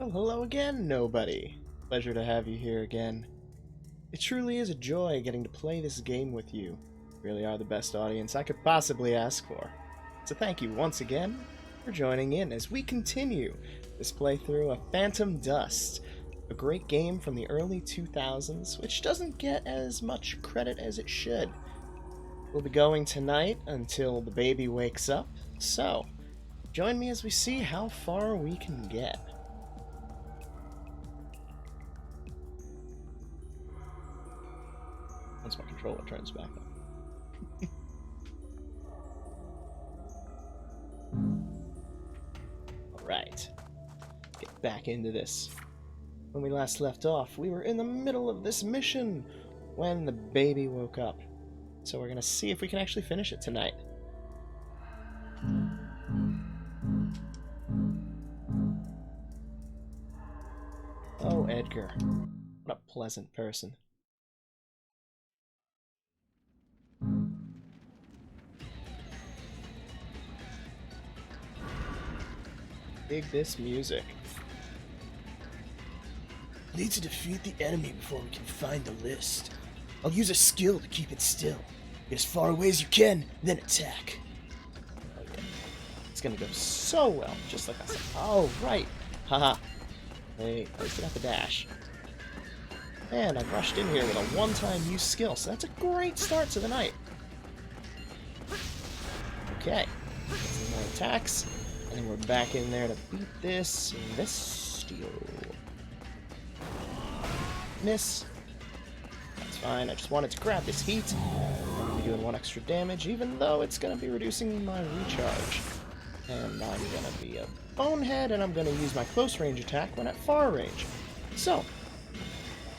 Well, hello again, nobody. Pleasure to have you here again. It truly is a joy getting to play this game with you. You really are the best audience I could possibly ask for. So thank you once again for joining in as we continue this playthrough of Phantom Dust, a great game from the early 2000s, which doesn't get as much credit as it should. We'll be going tonight until the baby wakes up, so join me as we see how far we can get. Once my controller turns back on. Alright, get back into this. When we last left off, we were in the middle of this mission when the baby woke up. So we're going to see if we can actually finish it tonight. Oh, Edgar. What a pleasant person. Dig this music. Need to defeat the enemy before we can find the list. I'll use a skill to keep it still. Get as far away as you can, then attack. Oh yeah. It's gonna go so well, just like I said. Oh, right. Haha. Hey, at least I got the dash. And I rushed in here with a one-time use skill, so that's a great start to the night. Okay. Some more attacks. And then we're back in there to beat this Vestial. Miss. That's fine. I just wanted to grab this heat. I'm going to be doing 1 extra damage, even though it's going to be reducing my recharge. And I'm going to be a bonehead, and I'm going to use my close range attack when at far range. So,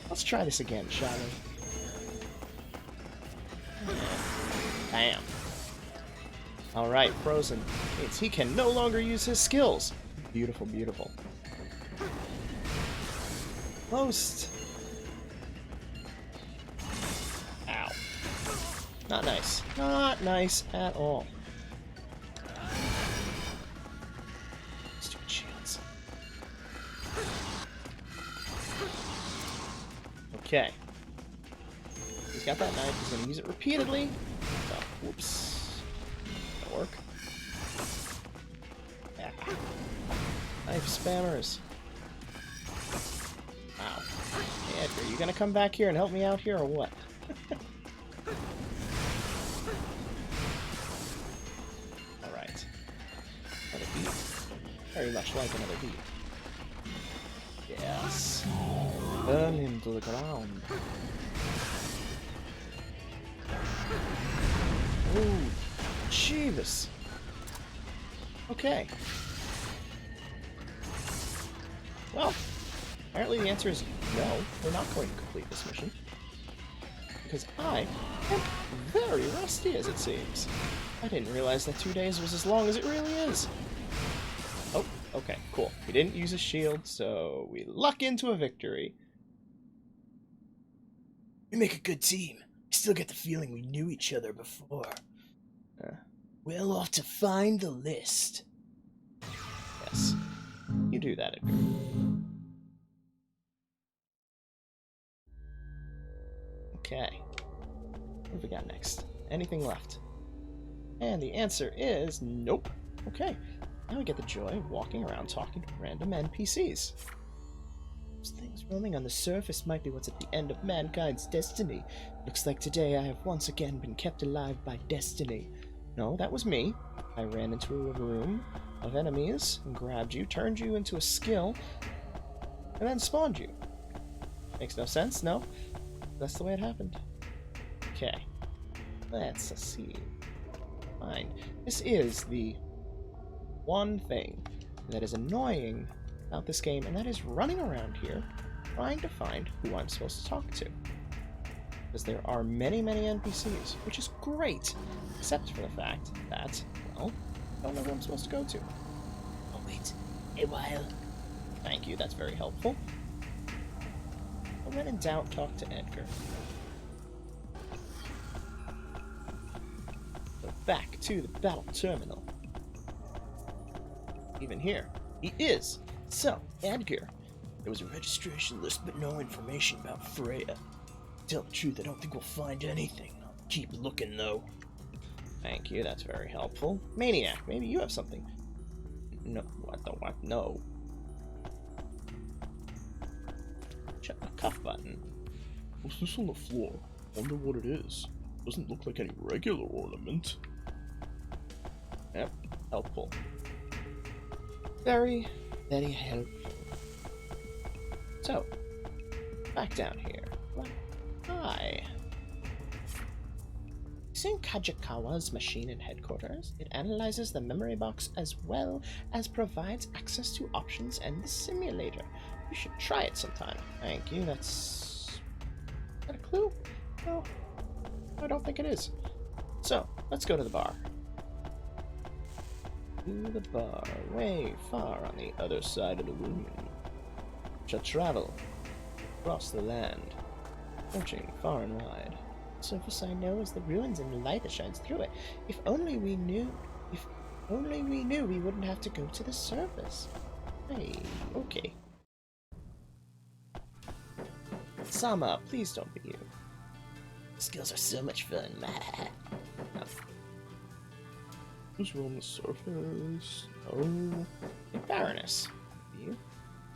let's try this again, shall we? Bam. Alright, Frozen. He can no longer use his skills. Beautiful, beautiful. Most. Ow. Not nice. Not nice at all. Stupid shields. Okay. He's got that knife. He's going to use it repeatedly. Oh, whoops. Work. Yeah. Knife spammers. Wow. Hey, Edgar, you gonna come back here and help me out here or what? Alright. Another beat. Very much like another beat. Yes. Burn him to the ground. Ooh. Jeebus. Okay. Well, apparently the answer is no, we're not going to complete this mission. Because I am very rusty, as it seems. I didn't realize that 2 days was as long as it really is. Oh, okay, cool. We didn't use a shield, so we luck into a victory. We make a good team. I still get the feeling we knew each other before. We'll off to find the list. Yes. You do that, Edgar. Okay. What have we got next? Anything left? And the answer is nope. Okay. Now we get the joy of walking around talking to random NPCs. Those things roaming on the surface might be what's at the end of mankind's destiny. Looks like today I have once again been kept alive by destiny. No, that was me. I ran into a room of enemies and grabbed you, turned you into a skill, and then spawned you. Makes no sense, no? That's the way it happened. Okay. Let's see. Fine. This is the one thing that is annoying about this game, and that is running around here trying to find who I'm supposed to talk to. Because there are many, many NPCs, which is great, except for the fact that, well, I don't know who I'm supposed to go to. Oh, wait. A while. Thank you, that's very helpful. But when in doubt, talk to Edgar. So back to the battle terminal. Even here, he is So, Edgar. There was a registration list, but no information about Freya. To tell the truth, I don't think we'll find anything. I'll keep looking, though. Thank you, that's very helpful. Maniac, maybe you have something. No, what the what? No. Check the cuff button. What's this on the floor? Wonder what it is. Doesn't look like any regular ornament. Yep, helpful. Very, very helpful. So, back down here. Well, hi. Using Kajikawa's machine in headquarters, it analyzes the memory box as well as provides access to options and the simulator. You should try it sometime. Thank you, that's... Is that a clue? No, I don't think it is. So, let's go to the bar. To the bar, way far on the other side of the room. Shall travel across the land, searching far and wide. The surface I know is the ruins and the light that shines through it. If only we knew, we wouldn't have to go to the surface. Hey, okay. Sama, please don't be you. Skills are so much fun. Who's on the surface? Oh. Hey, Baroness. You?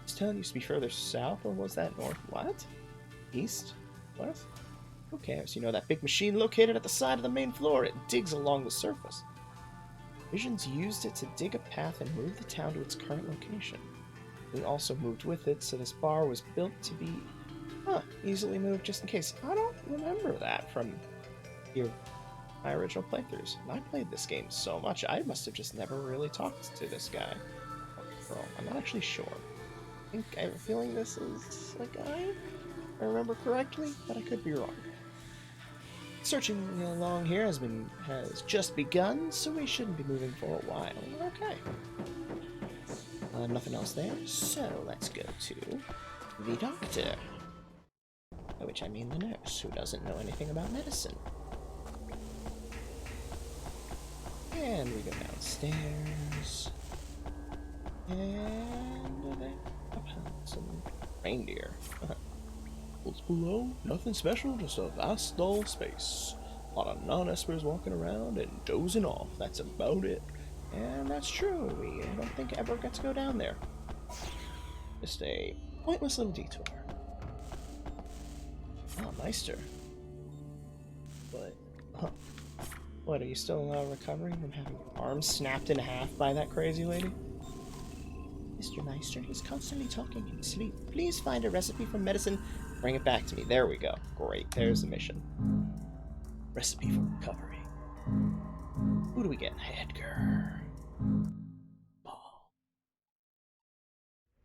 This town used to be further south, or was that north? What? East? West? Who cares? You know that big machine located at the side of the main floor. It digs along the surface. Visions used it to dig a path and move the town to its current location. We also moved with it, so this bar was built to be easily moved just in case. I don't remember that from my original playthroughs. I played this game so much, I must have just never really talked to this guy. Or girl, I'm not actually sure. I have a feeling this is a guy, if I remember correctly, but I could be wrong. Searching along here has just begun, so we shouldn't be moving for a while. Okay. Nothing else there, so let's go to the doctor. By which I mean the nurse, who doesn't know anything about medicine. And we go downstairs. And they found some reindeer. What's below? Nothing special, just a vast, dull space. A lot of non-espers walking around and dozing off. That's about it. And that's true. We don't think ever get to go down there. Just a pointless little detour. Oh, Meister. But, What, are you still recovering from having your arm snapped in half by that crazy lady? Mr. Meister, he's constantly talking in his sleep. Please find a recipe for medicine. Bring it back to me. There we go. Great. There's the mission. recipe for recovery. Who do we get? Edgar. I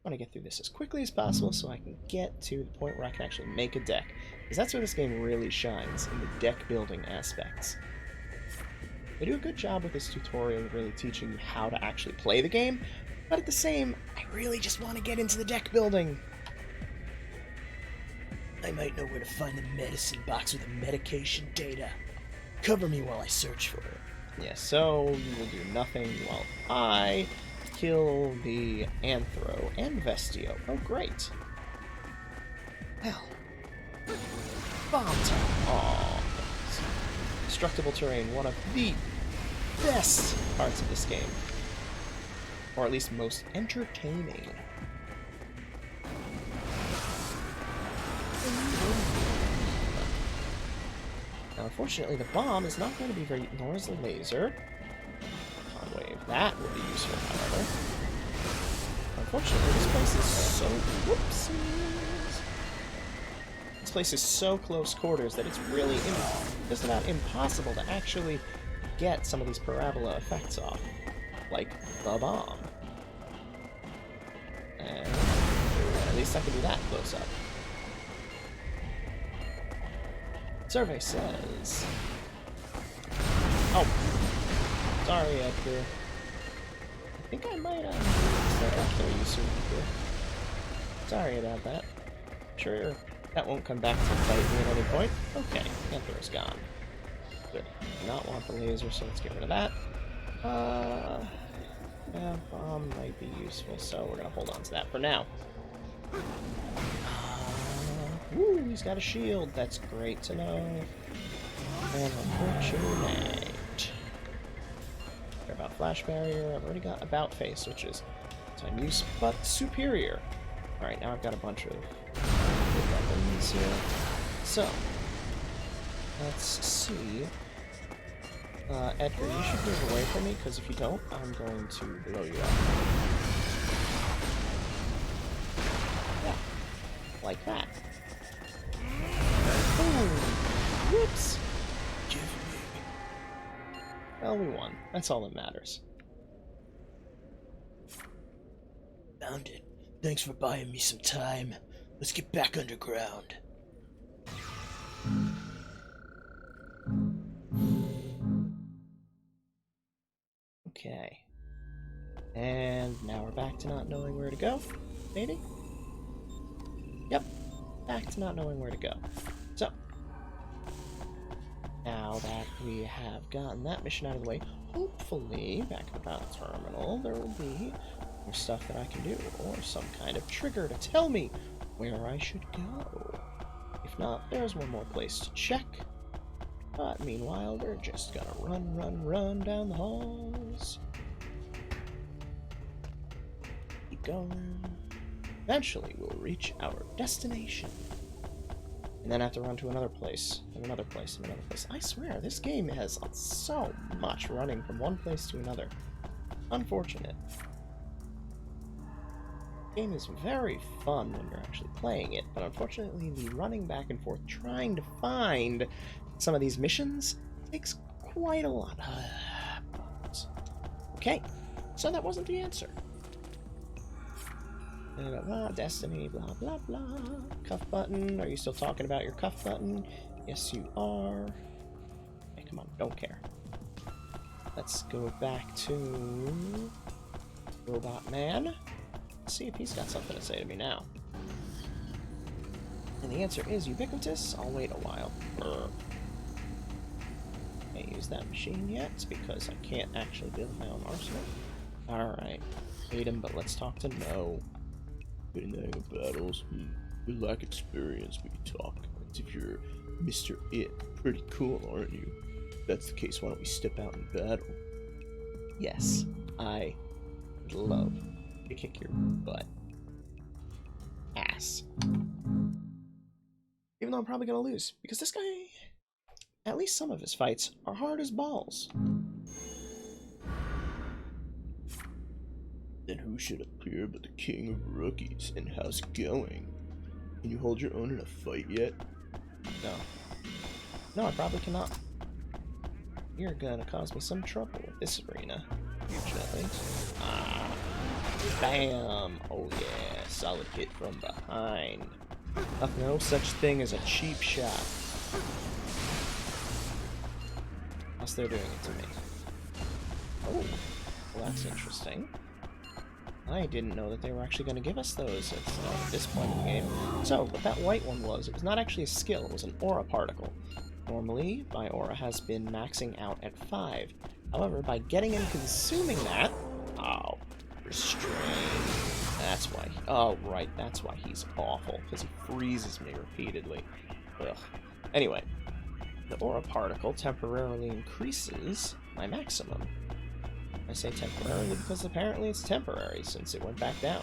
want to get through this as quickly as possible so I can get to the point where I can actually make a deck. Because that's where this game really shines, in the deck building aspects. They do a good job with this tutorial of really teaching you how to actually play the game, but at the same, I really just want to get into the deck building. I might know where to find the medicine box with the medication data. Cover me while I search for it. Yeah, so you will do nothing while I kill the Anthro and Vestio. Oh, great. Hell. Bomb time. Aw. Destructible terrain, one of the best parts of this game. Or at least most entertaining. Now, unfortunately, the bomb is not going to be very... nor is the laser. Con wave. That will be useful, however. Unfortunately, this place is so... whoopsies! This place is so close quarters that it's really just about impossible to actually get some of these parabola effects off. Like the bomb. And at least I can do that close up. Survey says... Oh! Sorry, Edgar. I think I might, kill you soon, Edgar. Sorry about that. Sure, that won't come back to bite me at any point. Okay, Anther's gone. Good. Do not want the laser, so let's get rid of that. Yeah, bomb might be useful, so we're gonna hold on to that for now. Woo, he's got a shield. That's great to know. And unfortunate. Care about flash barrier. I've already got about face, which is time use, but superior. Alright, now I've got a bunch of good weapons here. So, let's see. Edgar, you should move away from me, because if you don't, I'm going to blow you up. Yeah, like that. Boom! Whoops! Give me. Well, we won. That's all that matters. Found it. Thanks for buying me some time. Let's get back underground. Okay. And now we're back to not knowing where to go, maybe? Yep, back to not knowing where to go. So, now that we have gotten that mission out of the way, hopefully, back at the battle terminal, there will be more stuff that I can do, or some kind of trigger to tell me where I should go. If not, there's one more place to check. But meanwhile, we're just gonna run down the halls. Keep going. Eventually, we'll reach our destination. And then have to run to another place, and another place, and another place. I swear, this game has so much running from one place to another. Unfortunate. The game is very fun when you're actually playing it, but unfortunately, the running back and forth trying to find some of these missions takes quite a lot. Okay, so that wasn't the answer. Blah, blah, destiny, blah, blah, blah. Cuff button. Are you still talking about your cuff button? Yes, you are. Hey, come on, don't care. Let's go back to Robot Man. Let's see if he's got something to say to me now. And the answer is ubiquitous. I'll wait a while. Can't use that machine yet because I can't actually build my own arsenal. Alright. Hate him, but let's talk to No. In the hang of battles, we lack experience, we talk. As if you're Mr. It. Pretty cool, aren't you? If that's the case, why don't we step out in battle? Yes, I would love to kick your butt. Ass. Even though I'm probably gonna lose, because this guy, at least some of his fights, are hard as balls. Then who should appear but the king of rookies? And how's it going? Can you hold your own in a fight yet? No. No, I probably cannot. You're gonna cause me some trouble with this arena, unfortunately. Ah. Bam! Oh yeah, solid hit from behind. No such thing as a cheap shot. Unless they're doing it to me. Oh, well that's interesting. I didn't know that they were actually going to give us those at this point in the game. So, what that white one was, it was not actually a skill, it was an aura particle. Normally, my aura has been maxing out at 5. However, by getting and consuming that... Oh, restrain. That's why... Oh, right, that's why he's awful, because he freezes me repeatedly. Ugh. Anyway, the aura particle temporarily increases my maximum. I say temporarily because apparently it's temporary since it went back down.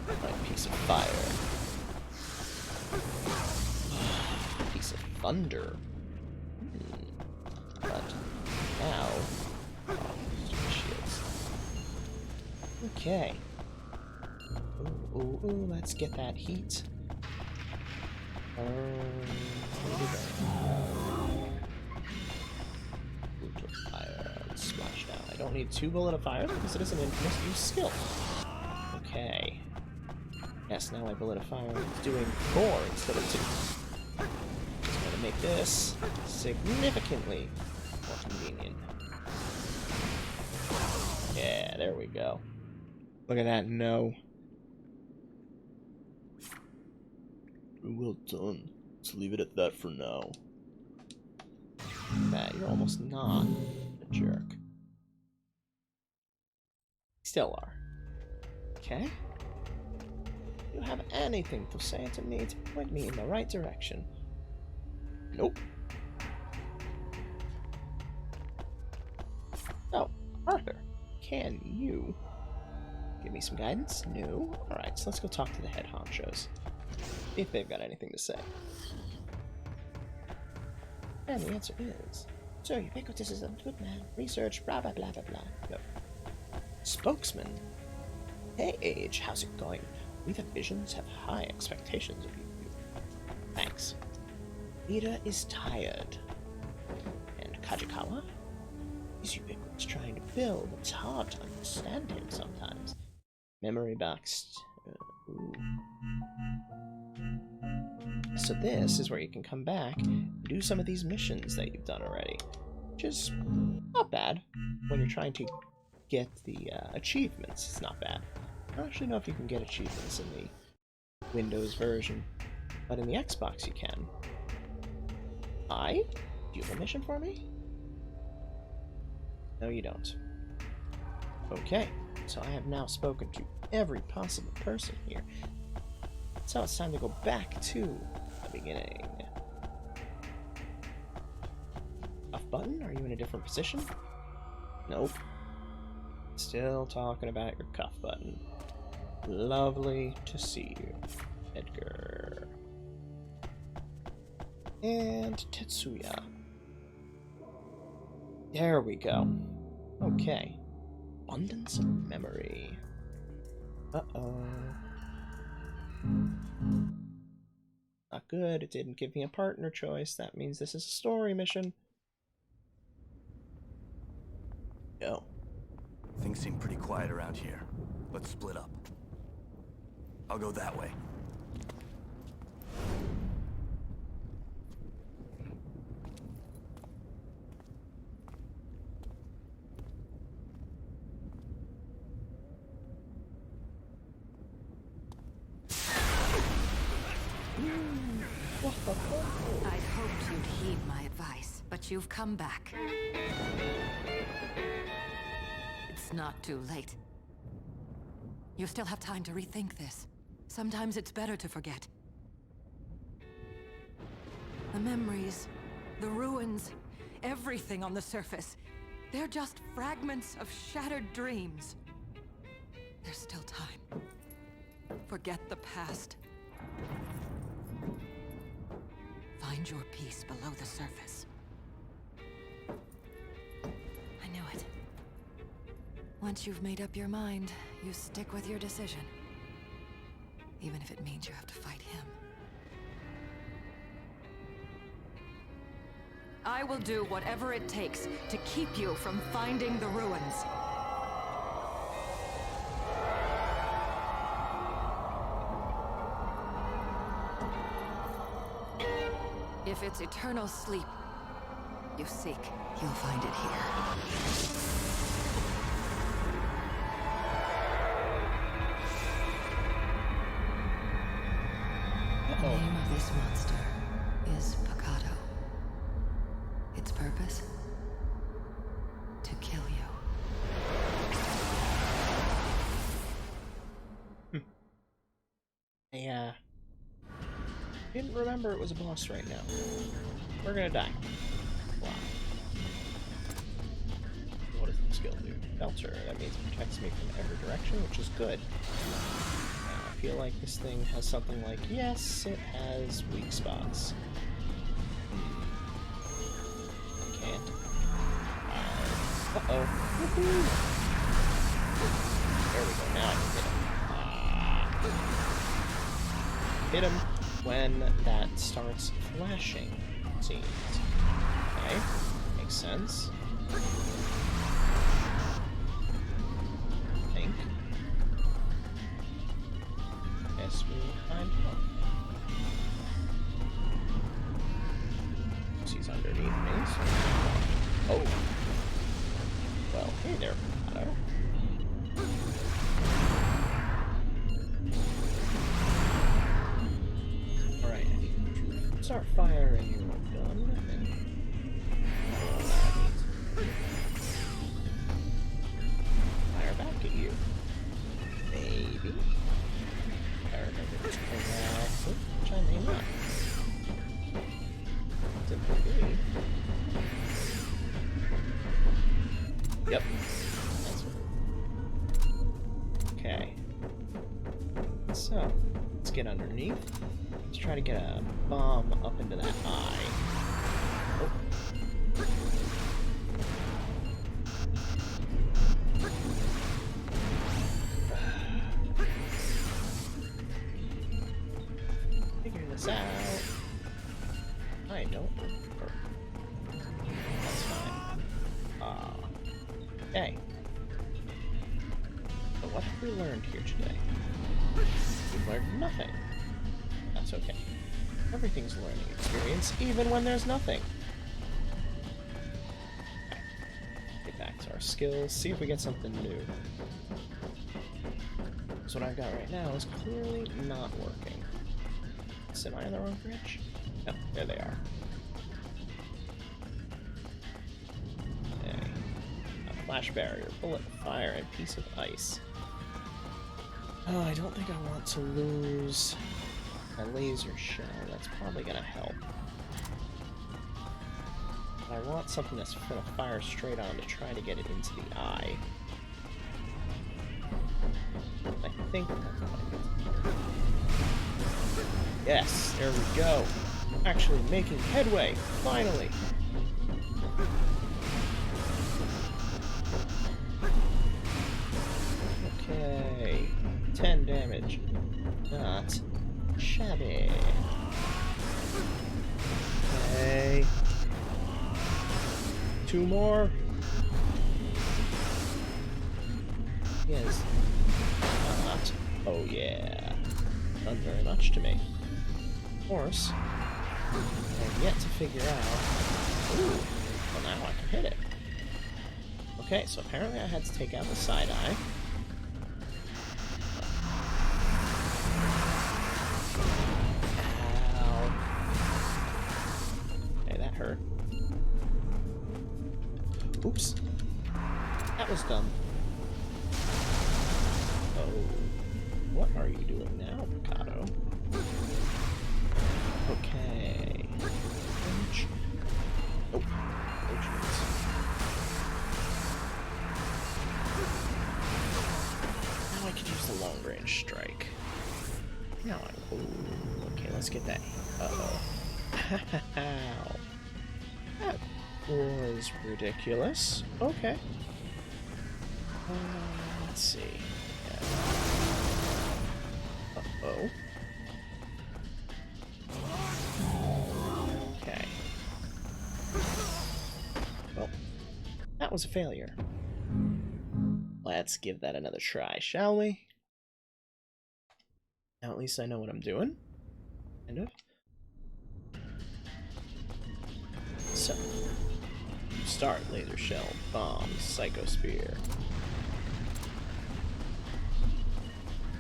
Right, piece of fire. Piece of thunder. But now... Oh, shields. Okay. Ooh, let's get that heat. Splash down. I don't need 2 bullet of fire because it is an infamous use skill. Okay. Yes, now my bullet of fire is doing 4 instead of 2. Just going to make this significantly more convenient. Yeah, there we go. Look at that, No. Well done. Let's leave it at that for now. That, you're almost not a jerk. still are. Okay? Do you have anything to say to me to point me in the right direction? Nope. So, Arthur, can you give me some guidance? No? Alright, so let's go talk to the head honchos. See if they've got anything to say. And the answer is, Sir, ubiquitism, good man, research, blah blah blah blah blah. Go. Spokesman. Hey Age, how's it going? We the Visions have high expectations of you. Thanks. Ida is tired. And Kajikawa? He's ubiquitous trying to build. It's hard to understand him sometimes. Memory boxed. Ooh. So this is where you can come back and do some of these missions that you've done already. Which is not bad. When you're trying to get the achievements, it's not bad. I don't actually know if you can get achievements in the Windows version. But in the Xbox you can. Do you have a mission for me? No, you don't. Okay, so I have now spoken to every possible person here. So it's time to go back to the beginning. Off button? Are you in a different position? Nope. Still talking about your cuff button. Lovely to see you, Edgar. And Tetsuya. There we go. Okay. Abundance of memory. Uh-oh. Not good. It didn't give me a partner choice. That means this is a story mission. Go. Things seem pretty quiet around here. Let's split up. I'll go that way. I'd hoped you'd heed my advice, but you've come back. It's not too late. You still have time to rethink this. Sometimes it's better to forget. The memories, the ruins, everything on the surface, they're just fragments of shattered dreams. There's still time. Forget the past. Find your peace below the surface. I knew it. Once you've made up your mind, you stick with your decision. Even if it means you have to fight him. I will do whatever it takes to keep you from finding the ruins. If it's eternal sleep you seek, you'll find it here. The name of this monster is Picado. Its purpose? To kill you. I didn't remember it was a boss right now. We're gonna die. Wow. What does the skill do? Belter. That means it protects me from every direction, which is good. I feel like this thing has something like, yes, it has weak spots. I can't. Uh-oh. Woohoo! There we go, now I can hit him. Hit him when that starts flashing, it seems. Okay, makes sense. I think. Guess we will find out. He's underneath me, so... Oh! Well, hey there, Picado. Alright, I need to start firing your gun, and fire back at you. So, let's get underneath. Let's try to get a bomb up into that eye. Oh. Figure this out. I don't remember. That's fine. Okay. So what have we learned here today? We've learned nothing. That's okay. Everything's a learning experience, even when there's nothing. Okay. Get back to our skills, see if we get something new. So what I've got right now is clearly not working. Am I on the wrong bridge? No, there they are. Okay. A flash barrier, bullet, fire, and piece of ice. Oh, I don't think I want to lose a laser shell. That's probably gonna help. I want something that's gonna fire straight on to try to get it into the eye. I think that's what I need. Yes, there we go. Actually making headway, finally. Okay, 10 damage. Not shabby. Okay. 2 more. Yes. Not. Oh yeah. Done very much to me. Of course. I've yet to figure out. Ooh. Well, now I can hit it. Okay, so apparently I had to take out the side eye. Ow. Okay, that hurt. Oops. That was dumb. Oh. What are you doing now, Picado? Okay. Punch. Oh. Oh, jeez. Now I could use the long range strike. Now I. Ooh. Okay, let's get that. Uh-oh. Ow. That was ridiculous. Okay. Let's see. Uh-oh. Okay. Well, that was a failure. Let's give that another try, shall we? Now at least I know what I'm doing. Kind of. So. Start, laser shell, bomb, psycho spear.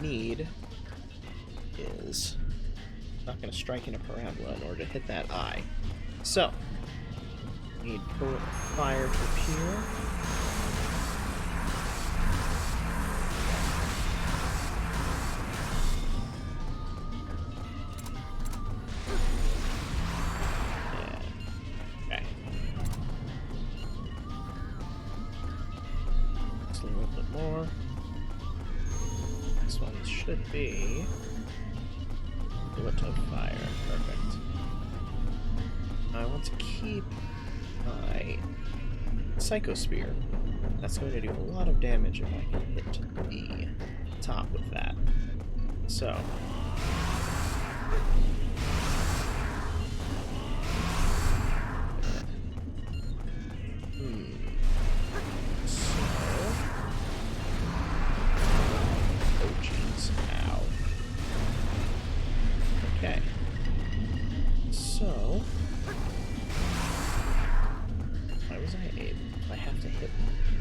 Need is not going to strike in a parabola in order to hit that eye. So, need bullet fire to appear. Okay. Just a little bit more. This one should be bullet of fire. Perfect. I want to keep my psycho spear. That's going to do a lot of damage if I can hit the top with that. So. Okay. So, why was I able? I have to hit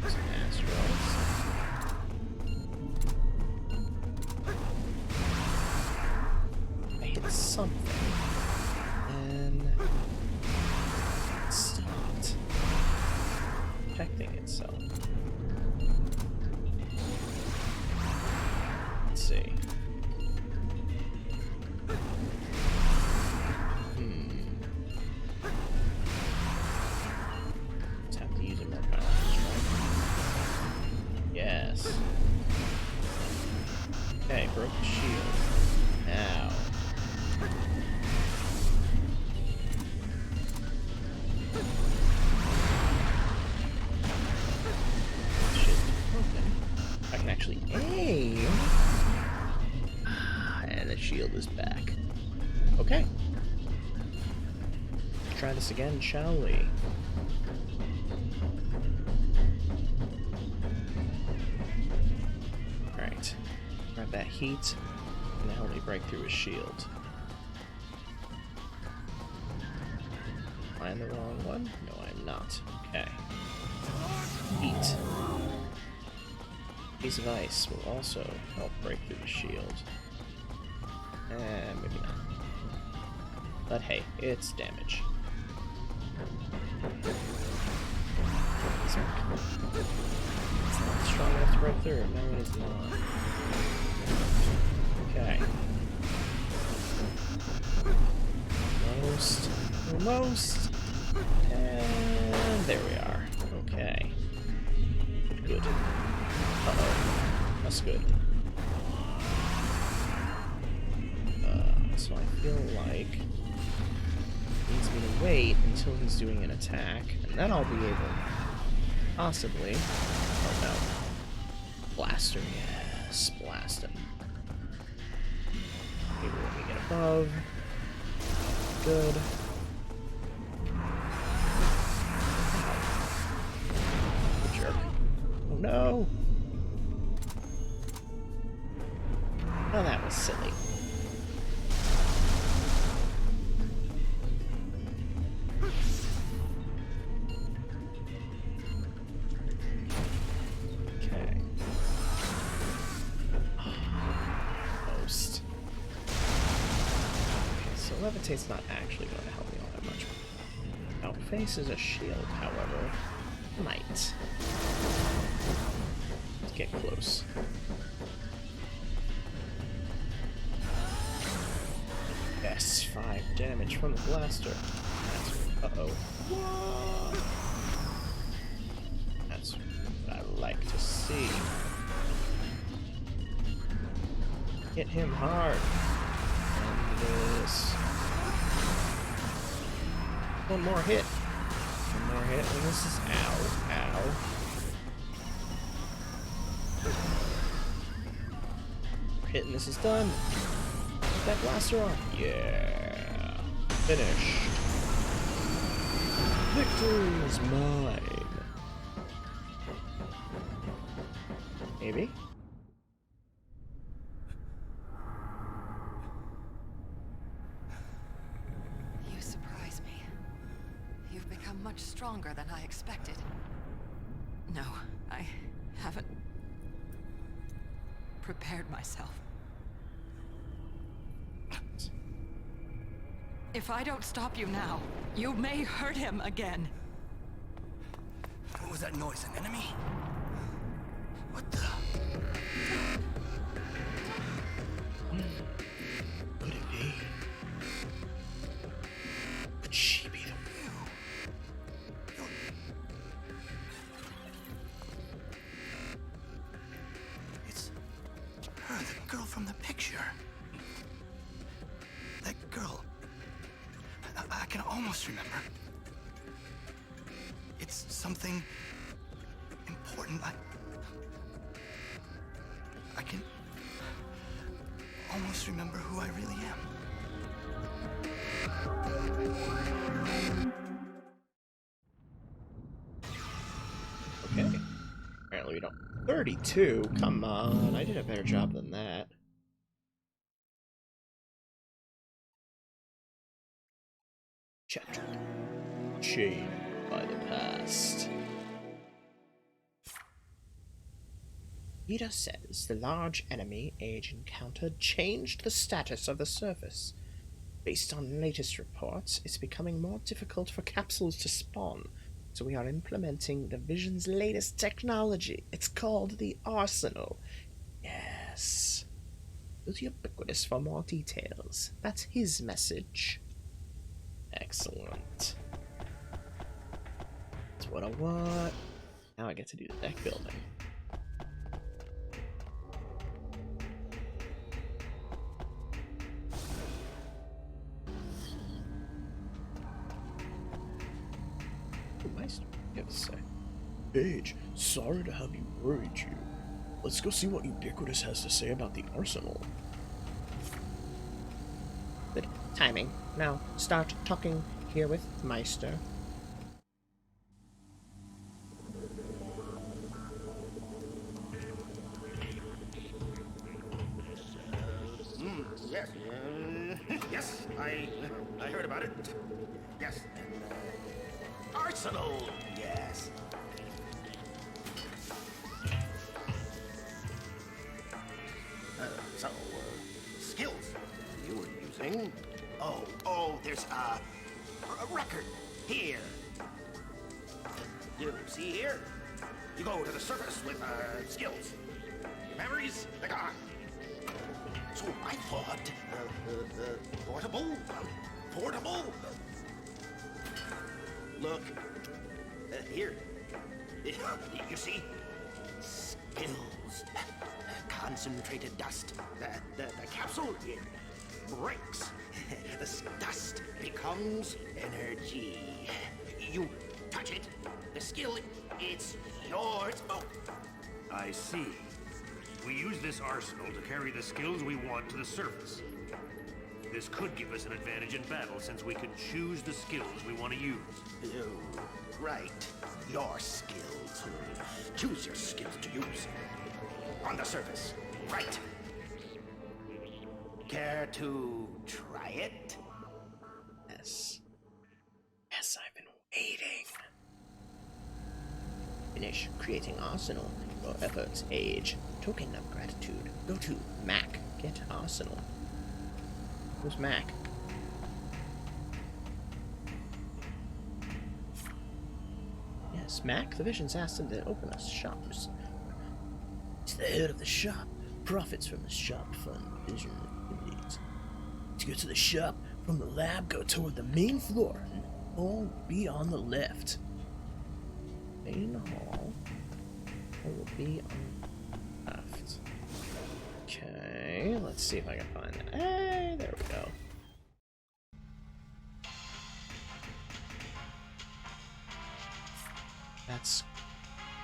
these asteroids. I hit something, and it stopped protecting itself. Let's see. Yes. Okay, broke the shield. the shield is back. Okay. Let's try this again, shall we? Alright. Grab that heat, and now help me break through his shield. Am I in the wrong one? No, I'm not. Okay. Heat. Piece of ice will also help break through the shield. Maybe not. But hey, it's damage. It's not strong enough to break through. No, it is not. Okay. Almost. Almost. And there we are. Okay. Good. Uh-oh. That's good. So I feel like he needs me to wait until he's doing an attack, and then I'll be able possibly... Oh no. Blaster, yes. Blast him. Maybe let me get above. Good. Good jerk. Oh no! Oh, that was silly. Okay. Most. Okay, so levitate's not actually going to help me all that much. Outface is a shield, however. Might. Let's get close. Yes, 5 damage from the blaster. Uh-oh. What? That's what I like to see. Hit him hard. And this. One more hit. One more hit, and this is ow. Ow. Hit and this is done. Get that blaster on. Yeah. Finished. Victory is mine. Maybe? You surprise me. You've become much stronger than I expected. No, I haven't prepared myself. If I don't stop you now, you may hurt him again. What was that noise? An enemy? What the? Could it be? Could she be the It's her, the girl from the picture. That girl. I can almost remember. It's something important. I can almost remember who I really am. Okay. Apparently we don't. 32? Come on, I did a better job than that. Chapter. Chained by the past. Ida says the large enemy age encounter changed the status of the surface. Based on latest reports, it's becoming more difficult for capsules to spawn, so we are implementing the Vision's latest technology. It's called the Arsenal. Yes. Go to Ubiquitous for more details. That's his message. Excellent. That's what I want. Now I get to do the deck building. Nice. You have to say. Paige, sorry to have you worried you. Let's go see what Ubiquitous has to say about the arsenal. Good timing. Now, start talking here with Meister. Yes. Yes, I heard about it. Yes. Arsenal. Yes. So, skills you were using? Oh, there's a record here. You see here? You go to the surface with skills. Memories, they're gone. So I thought, portable. Look, here. You see? Skills. Concentrated dust. The capsule, it breaks. The dust becomes energy. You touch it, the skill, it's yours. Oh. I see. We use this arsenal to carry the skills we want to the surface. This could give us an advantage in battle since we can choose the skills we want to use. Oh, right. Your skills. Choose your skills to use. On the surface. Right. Care to try it? Yes. Yes, I've been waiting. Finish creating arsenal. Your efforts age. Token of gratitude. Go to Mac. Get arsenal. Who's Mac? Yes, Mac. The Vision's asked him to open us shops. He's the head of the shop. Profits from the shop fund Vision activities. To get to the shop, from the lab, go toward the main floor, and all be on the left. Main hall. It will be on the left. Okay, let's see if I can find that. Hey, there we go. That's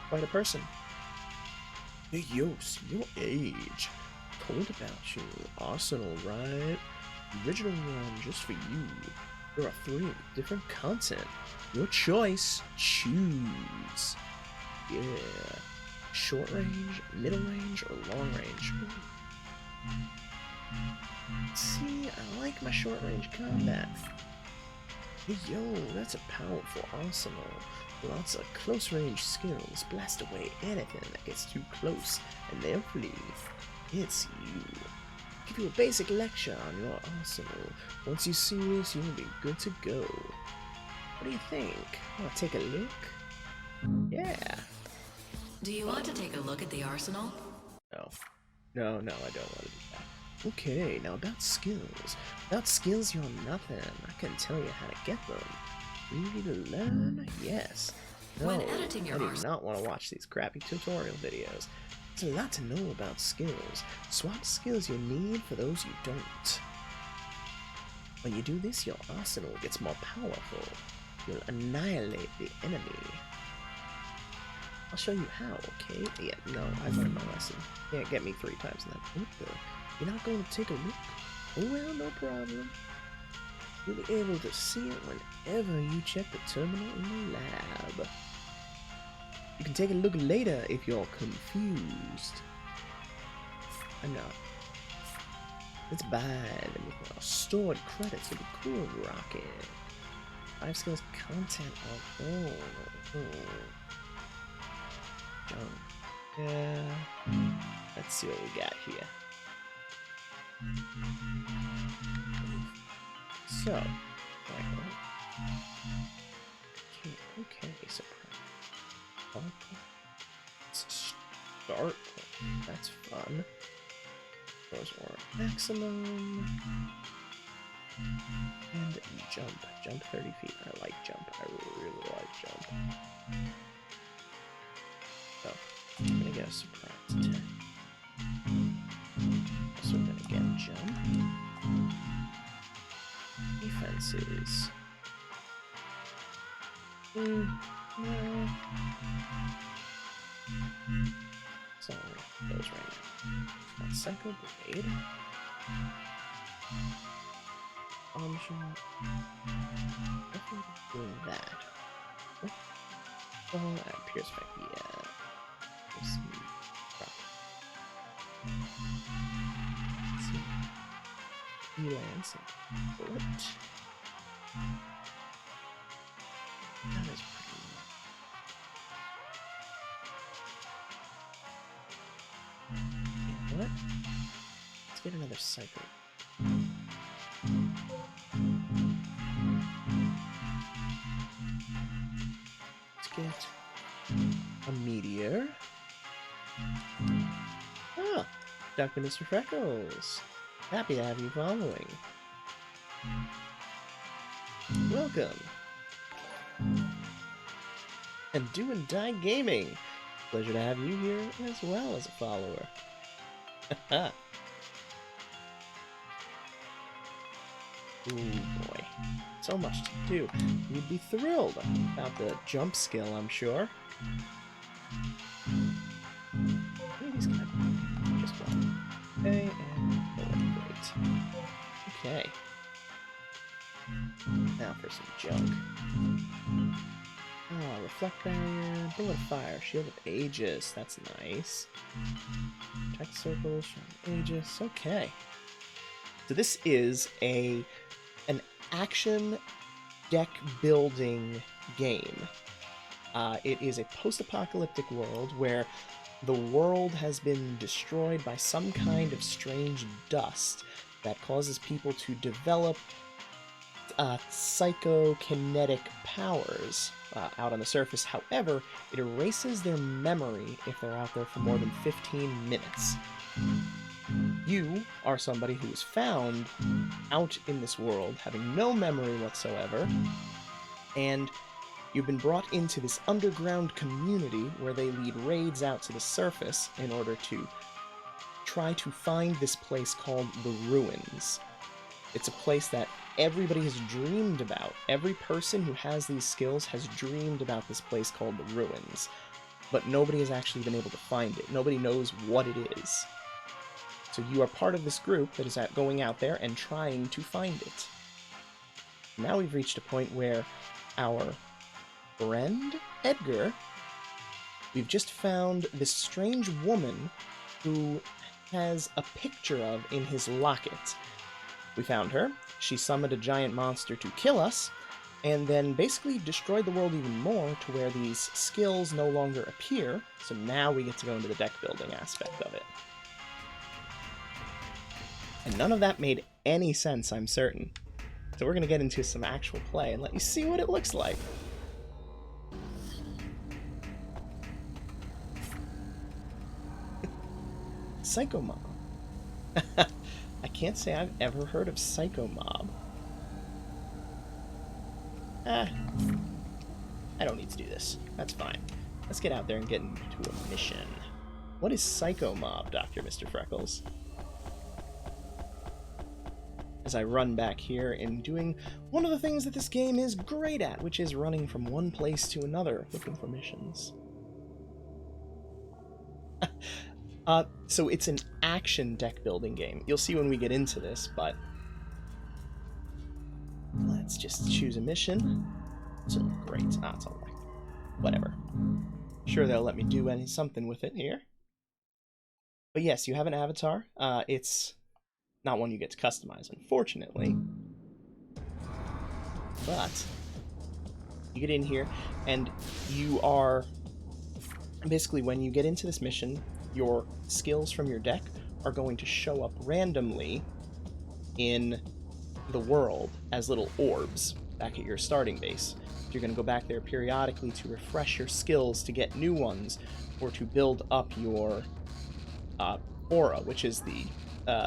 quite a person. Hey, Yos, your age. Told about you. Arsenal, right? Original one just for you. There are 3 different content. Your choice. Choose. Yeah. Short range, middle range, or long range? See, I like my short range combat. Hey, yo, that's a powerful arsenal. Lots of close range skills. Blast away anything that gets too close, and they'll flee. It's you. Give you a basic lecture on your arsenal. Once you see this, you'll be good to go. What do you think? Want to take a look? Yeah. Do you want to take a look at the arsenal? No, I don't want to do that. Okay, now about skills. Without skills, you're nothing. I can tell you how to get them. Easy to learn? Yes. No, When editing your I do arsenal, not want to watch these crappy tutorial videos. There's a lot to know about skills. Swap skills you need for those you don't. When you do this, your arsenal gets more powerful. You'll annihilate the enemy. I'll show you how, okay? Yeah, no, I learned my lesson. Can't get me 3 times in that. What the? You're not going to take a look? Oh well, no problem. You'll be able to see it whenever you check the terminal in the lab. You can take a look later if you're confused. I'm not. Let's buy them with our stored credits with a cool rocket. 5 skills content of junk. Yeah. Let's see what we got here. So, okay, surprise. Let's start point. That's fun. Those are maximum. And jump. Jump 30 feet. I like jump. I really like jump. So, I'm gonna get a surprise attack. Also gonna get jump. Defenses. No. Sorry, those right now. Psycho Blade. option. Definitely doing that. Oh, Pierce Effect, yeah. Let's see. Let's see. Elance and bullet. That is pretty. Yeah, what? Let's get another cycle. Let's get a meteor. Ah, Dr. Mr. Freckles. Happy to have you following. Welcome. And Do and Die Gaming. Pleasure to have you here as well as a follower. Haha. Ooh boy. So much to do. You'd be thrilled about the jump skill, I'm sure. These guys. Just one. Okay, and great. Okay. Now for some junk. Oh, reflect barrier, bullet fire, shield of Aegis. That's nice. Protect circle, shield of Aegis. Okay. So this is an action deck building game. It is a post-apocalyptic world where the world has been destroyed by some kind of strange dust that causes people to develop psychokinetic powers out on the surface. However, it erases their memory if they're out there for more than 15 minutes. You are somebody who is found out in this world, having no memory whatsoever, and you've been brought into this underground community where they lead raids out to the surface in order to try to find this place called the Ruins. It's a place that everybody has dreamed about. Every person who has these skills has dreamed about this place called the Ruins, but nobody has actually been able to find it. Nobody knows what it is. So you are part of this group that is going out there and trying to find it. Now we've reached a point where our friend Edgar, we've just found this strange woman who has a picture of in his locket. We found her. She summoned a giant monster to kill us, and then basically destroyed the world even more to where these skills no longer appear. So now we get to go into the deck building aspect of it. And none of that made any sense, I'm certain. So we're going to get into some actual play and let you see what it looks like. Psycho Mob. I can't say I've ever heard of Psycho Mob. I don't need to do this. That's fine. Let's get out there and get into a mission. What is Psycho Mob, Dr. Mr. Freckles? As I run back here and doing one of the things that this game is great at, which is running from one place to another, looking for missions. So it's an action deck building game. You'll see when we get into this, but let's just choose a mission. So great. It's all right. Whatever. Sure, they'll let me do something with it here. But yes, you have an avatar. It's not one you get to customize, unfortunately. But you get in here, and you are basically, when you get into this mission, your skills from your deck are going to show up randomly in the world as little orbs back at your starting base. You're going to go back there periodically to refresh your skills to get new ones, or to build up your aura, which is the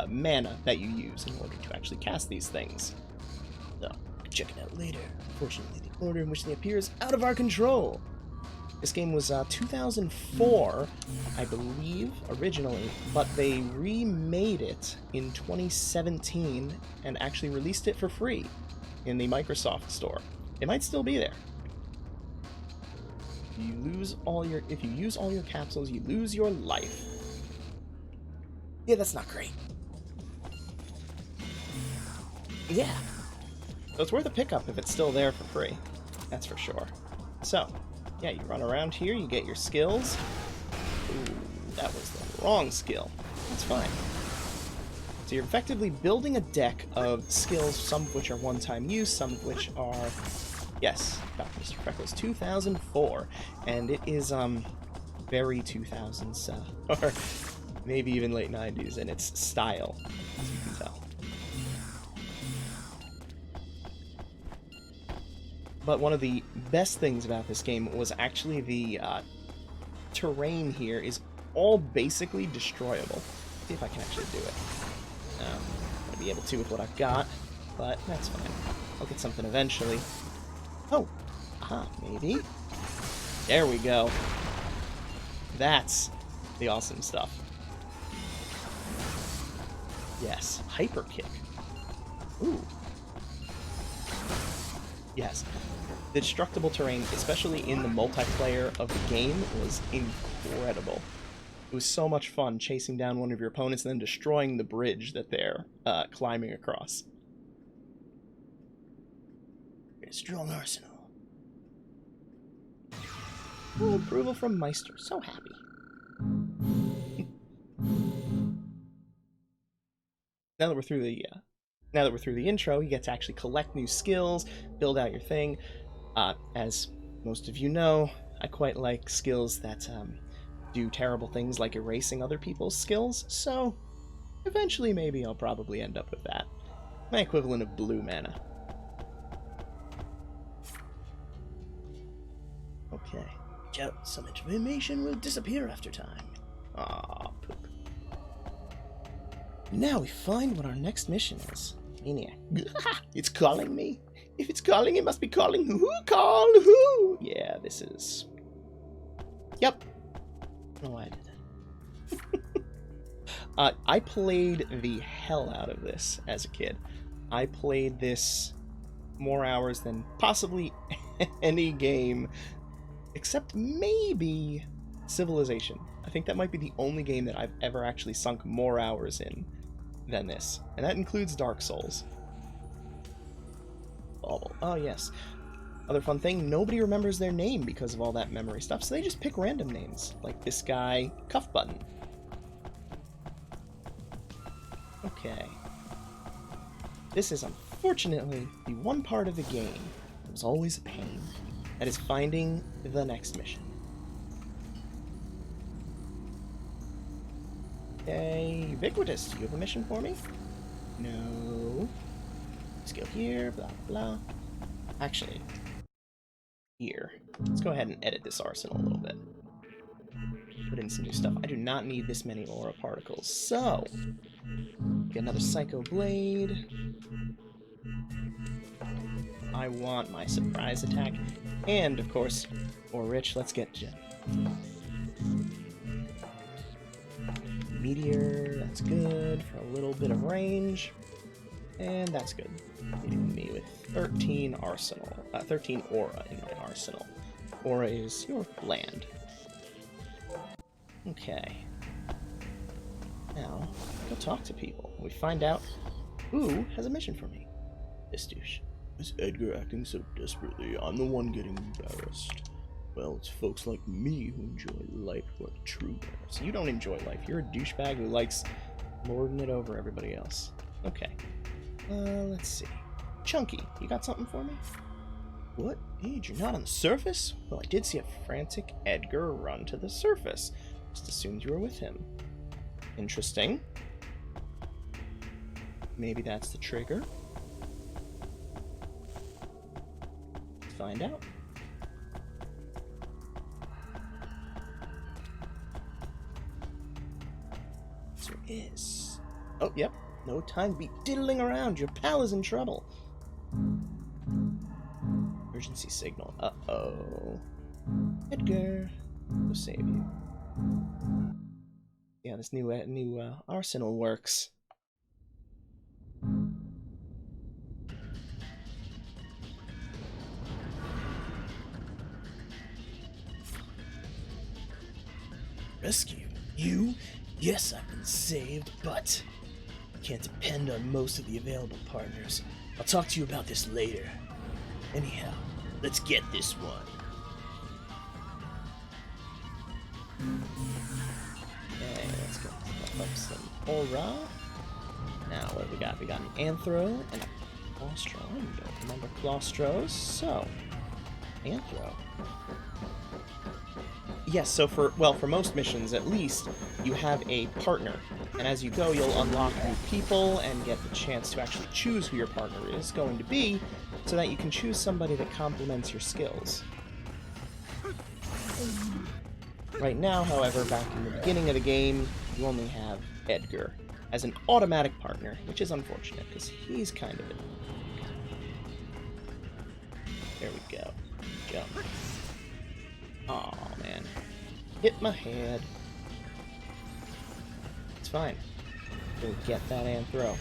mana that you use in order to actually cast these things. So, check it out later. Unfortunately, the order in which they appear is out of our control. This game was 2004, I believe, originally, but they remade it in 2017 and actually released it for free in the Microsoft Store. It might still be there. If you use all your capsules, you lose your life. Yeah, that's not great. Yeah. So it's worth a pickup if it's still there for free. That's for sure. So, yeah, you run around here, you get your skills. Ooh, that was the wrong skill. That's fine. So you're effectively building a deck of skills, some of which are one-time use, some of which are, yes, Mr. Freckles 2004, and it is very 2000s, or maybe even late 90s in its style, as you can tell. But one of the best things about this game was actually the terrain here is all basically destroyable. Let's see if I can actually do it. I'm going to be able to with what I've got, but that's fine. I'll get something eventually. Oh, maybe. There we go. That's the awesome stuff. Yes, hyper kick. Ooh. Yes. The destructible terrain, especially in the multiplayer of the game, was incredible. It was so much fun chasing down one of your opponents and then destroying the bridge that they're climbing across. A strong arsenal. Full approval from Meister. So happy. Now that we're through the intro, you get to actually collect new skills, build out your thing. As most of you know, I quite like skills that do terrible things like erasing other people's skills, so eventually maybe I'll probably end up with that. My equivalent of blue mana. Okay. Some information will disappear after time. Aw, poop. Now we find what our next mission is. Maniac. It's calling me. If it's calling, it must be calling who? Call who? Yeah, this is... Yep. I don't know why I did that. I played the hell out of this as a kid. I played this more hours than possibly any game, except maybe Civilization. I think that might be the only game that I've ever actually sunk more hours in than this. And that includes Dark Souls. Oh, yes. Other fun thing, nobody remembers their name because of all that memory stuff, so they just pick random names. Like this guy, Cuff Button. Okay. This is unfortunately the one part of the game that was always a pain. That is finding the next mission. Okay, Ubiquitous, do you have a mission for me? No. Let's go here, blah, blah. Actually, here. Let's go ahead and edit this arsenal a little bit. Put in some new stuff. I do not need this many aura particles, so... Get another Psycho Blade. I want my surprise attack. And, of course, for Rich, let's get Gem. Meteor, that's good for a little bit of range. And that's good. Leaving me with 13 arsenal, 13 aura in my arsenal. Aura is your land. Okay. Now, go talk to people. We find out who has a mission for me. This douche. Is Edgar acting so desperately? I'm the one getting embarrassed. Well, it's folks like me who enjoy life who are the true winners. So you don't enjoy life. You're a douchebag who likes lording it over everybody else. Okay. Let's see. Chunky, you got something for me? What? Age, you're not on the surface? Well, I did see a frantic Edgar run to the surface. Just assumed you were with him. Interesting. Maybe that's the trigger. Let's find out. There is. Oh, yep. No time to be diddling around. Your pal is in trouble. Emergency signal. Uh-oh. Edgar. Go save you. Yeah, this new arsenal works. Rescue? You? Yes, I've been saved, but... Can't depend on most of the available partners. I'll talk to you about this later. Anyhow, let's get this one. Okay, let's go up some aura. Now, what have we got? We got an Anthro and a Claustro. I don't remember Claustros, so Anthro. Yes, so for most missions at least, you have a partner. And as you go, you'll unlock new people and get the chance to actually choose who your partner is going to be, so that you can choose somebody that complements your skills. Right now, however, back in the beginning of the game, you only have Edgar as an automatic partner, which is unfortunate, because he's kind of a... There we go. Jump. Aw, man. Hit my head. It's fine. We'll get that Anthro.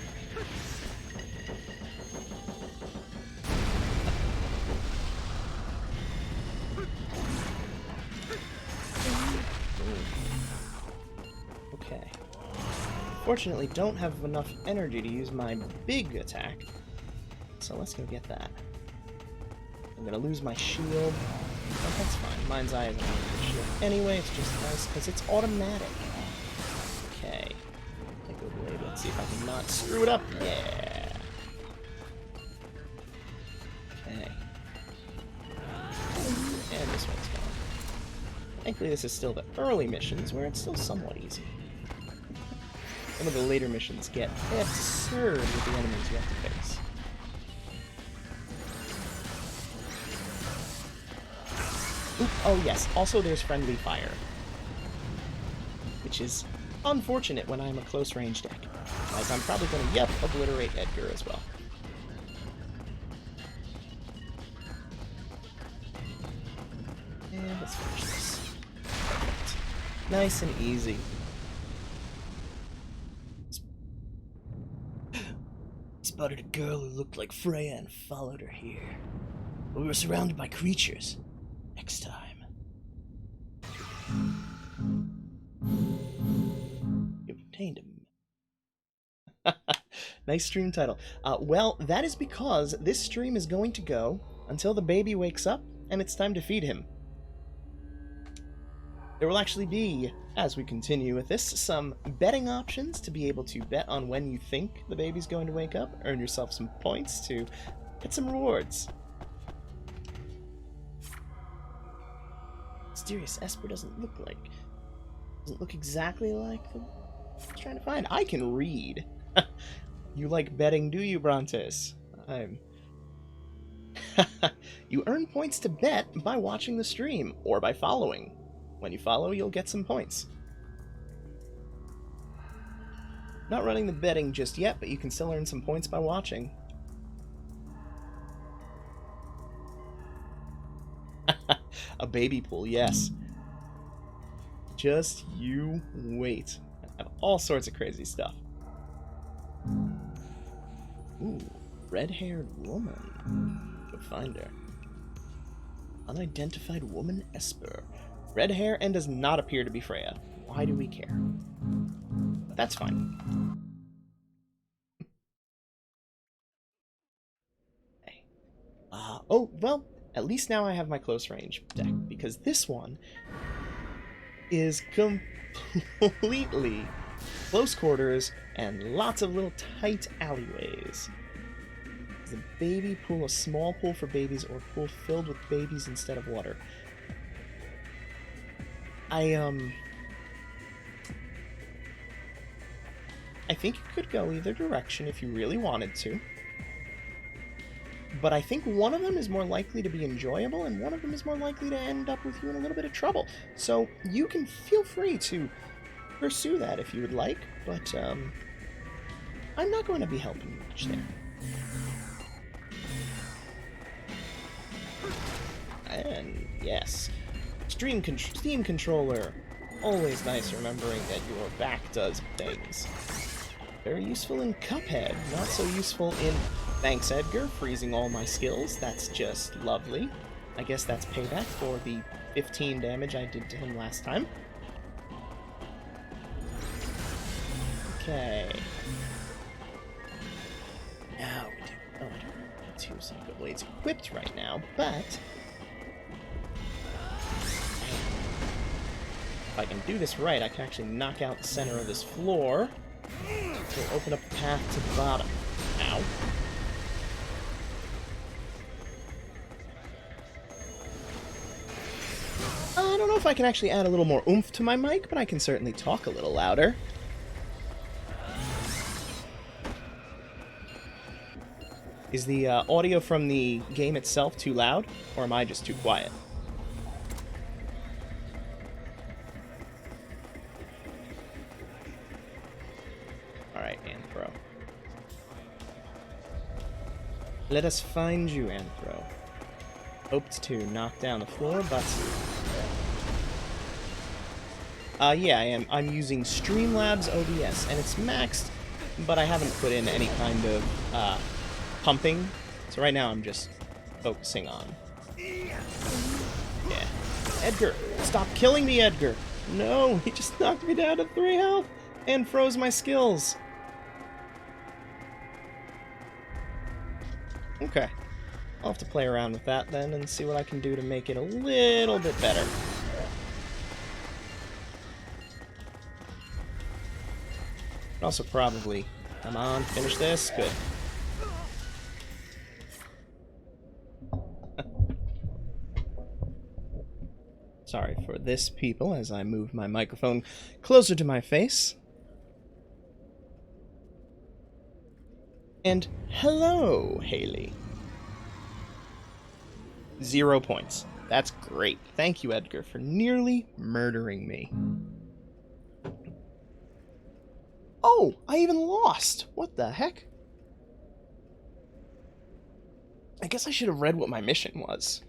Okay. Fortunately, don't have enough energy to use my big attack, so let's go get that. I'm gonna lose my shield. But that's fine. Mind's Eye isn't a shield anyway. It's just nice because it's automatic. Okay. Take a blade. Let's see if I can not screw it up. Yeah. Okay. And this one's gone. Thankfully, this is still the early missions where it's still somewhat easy. Some of the later missions get absurd with the enemies you have to face. Oop, oh yes, also there's friendly fire. Which is unfortunate when I'm a close-range deck, as I'm probably going to, obliterate Edgar as well. And let's finish this. Perfect. Nice and easy. Spotted a girl who looked like Freya and followed her here. But we were surrounded by creatures. Next time. You've obtained him. Nice stream title. Well, that is because this stream is going to go until the baby wakes up and it's time to feed him. There will actually be, as we continue with this, some betting options to be able to bet on when you think the baby's going to wake up, earn yourself some points to get some rewards. Mysterious Esper doesn't look exactly like the... I'm trying to find. I can read. You like betting, do you, Brontes? You earn points to bet by watching the stream, or by following. When you follow, you'll get some points. Not running the betting just yet, but you can still earn some points by watching. A baby pool, yes. Just you wait. I have all sorts of crazy stuff. Ooh, red-haired woman. Go find her. Unidentified woman Esper. Red hair and does not appear to be Freya. Why do we care? But that's fine. Okay. Oh, well, at least now I have my close range deck, because this one is completely close quarters and lots of little tight alleyways. Is a baby pool a small pool for babies or a pool filled with babies instead of water? I think you could go either direction if you really wanted to. But I think one of them is more likely to be enjoyable, and one of them is more likely to end up with you in a little bit of trouble. So you can feel free to pursue that if you would like, but I'm not going to be helping much there. And yes, Steam controller. Always nice remembering that your back does things. Very useful in Cuphead, not so useful in... Thanks, Edgar, freezing all my skills. That's just lovely. I guess that's payback for the 15 damage I did to him last time. Okay. Psycho Blades equipped right now, but if I can do this right, I can actually knock out the center of this floor. Which will open up the path to the bottom. Ow. I don't know if I can actually add a little more oomph to my mic, but I can certainly talk a little louder. Is the audio from the game itself too loud, or am I just too quiet? Alright, Anthro. Let us find you, Anthro. Hoped to knock down the floor, but... yeah, I am. I'm using Streamlabs OBS, and it's maxed, but I haven't put in any kind of, pumping. So right now I'm just focusing on... Yeah. Edgar! Stop killing me, Edgar! No, he just knocked me down to 3 health and froze my skills. Okay. I'll have to play around with that then and see what I can do to make it a little bit better. Also probably... Come on, finish this. Good. Sorry for this, people, as I move my microphone closer to my face. And hello, Haley. 0 points. That's great. Thank you, Edgar, for nearly murdering me. Oh, I even lost. What the heck? I guess I should have read what my mission was.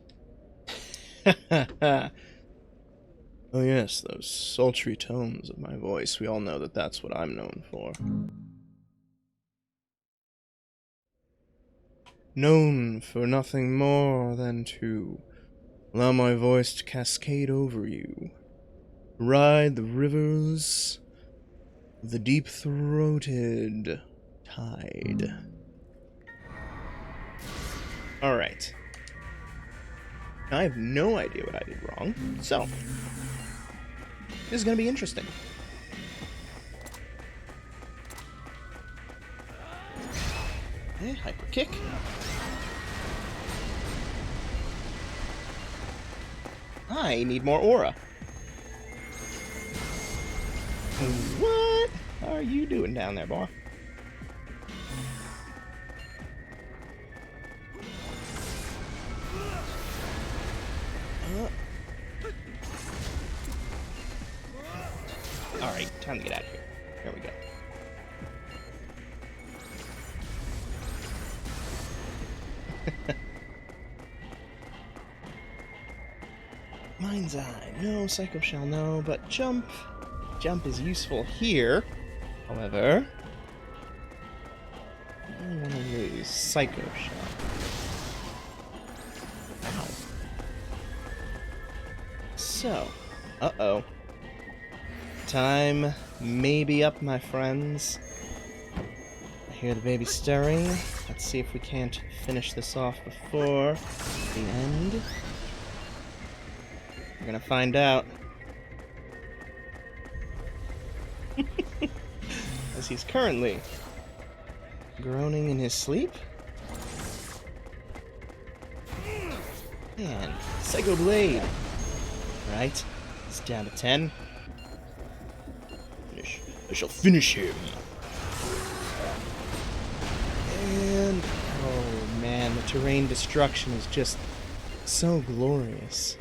Oh yes, those sultry tones of my voice. We all know that that's what I'm known for. Known for nothing more than to allow my voice to cascade over you. Ride the rivers of the deep-throated tide. Alright. I have no idea what I did wrong, so this is going to be interesting. Okay, hyper kick. I need more aura. What are you doing down there, boy? Alright, time to get out of here. There we go. Mind's Eye. No, Psycho Shell, no, but Jump. Jump is useful here. However, I don't want to lose Psycho Shell. Ow. So, uh-oh. Time may be up, my friends. I hear the baby stirring. Let's see if we can't finish this off before the end. We're gonna find out. As he's currently groaning in his sleep. And Psycho Blade. Right, it's down to 10. I shall finish him. And oh man, the terrain destruction is just so glorious.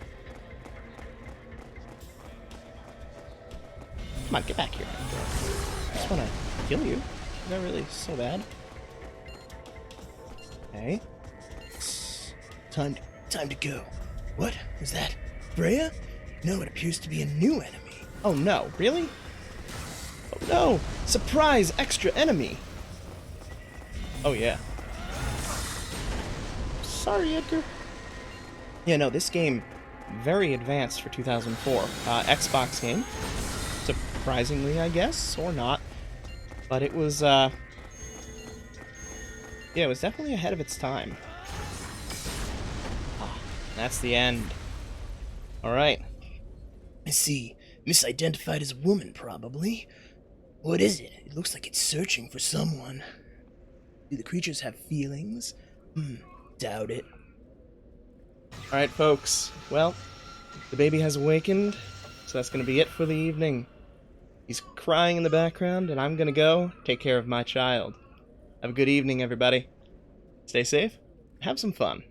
Come on, get back here. I just want to kill you. Is that really so bad? Okay. It's time to go. What was that? Freya? No, it appears to be a new enemy. Oh no, really? Oh no! Surprise extra enemy! Oh yeah. Sorry, Edgar. Yeah, no, this game, very advanced for 2004. Xbox game. Surprisingly, I guess, or not. But it was, yeah, it was definitely ahead of its time. That's the end. Alright. I see. Misidentified as a woman, probably. What is it? It looks like it's searching for someone. Do the creatures have feelings? Doubt it. Alright, folks. Well, the baby has awakened, so that's going to be it for the evening. He's crying in the background, and I'm going to go take care of my child. Have a good evening, everybody. Stay safe. Have some fun.